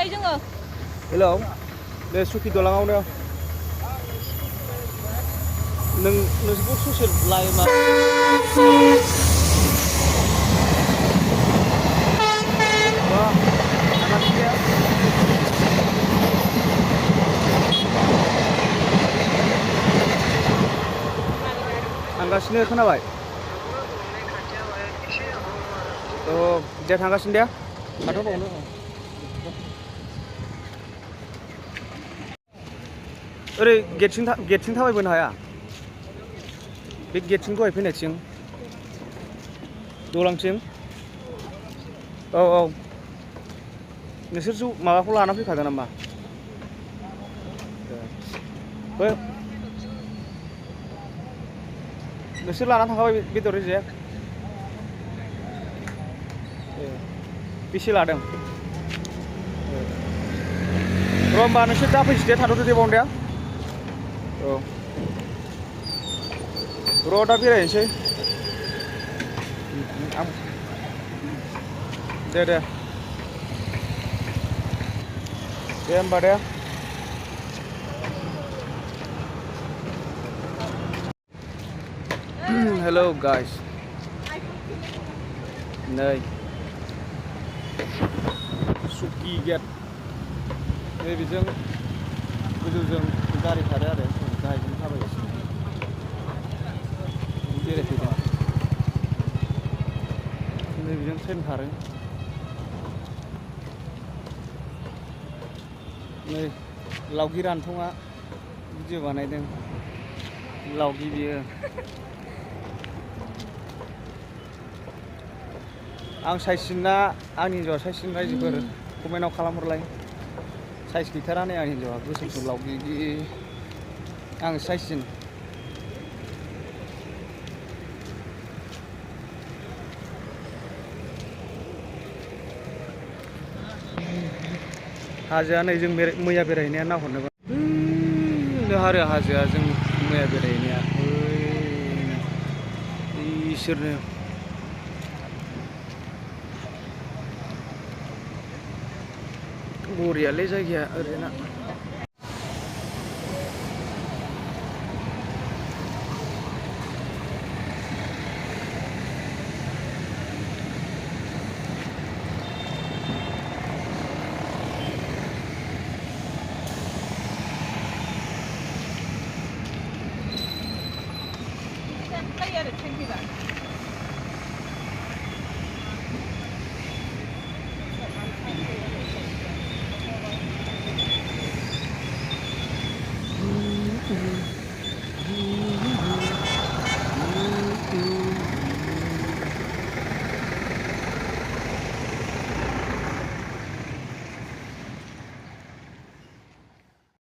थांबाय जोङो हेलौ बे सुखि दलाङावनो नोंसोरखौ ससे लायोमा थांगासिनो खोनाबाय औ दे थांगासिनो दे थाथ'बावनो ओरै गेटसिम थाबायबोनो हाया बे गेटसिम दहाय फैनायथिं दलांसिम औ औ नोंसोर माबाखौ लाना फैखादों नामा बै नोंसोर लाना थांखाबाय बेदर रेजेक बेसे लादों र' होमबा नोंसोर दा फैसै दे थाथ'दो दे बावनो दे औ र' दा बेरायनोसै दे होमबा दे हेलौ गाइस नै सुकि गेट नैबेजों गोजौजों गारि खारो आरो गाहायजों थाबायगासिनो बेरायफैदों नैबेजों ट्रेन खारो नै लावगि रानथंआ भिडिअ बानायदों लावगि बियो आं साइजसिन ना आंनि हिन्जावा साइजसिन रायजोफोर कमेन्टआव खालामहरलाय साइज गैथारा नै आंनि हिन्जावा गोसोमसोम लावगि आं साइजसिन हाजोआ नै जों मैया बेरायहैनाया नाहरनोबा आरो हाजोआ जों मैया बेरायहैनाया इसोरनो बरियालै जायगाया ओरैना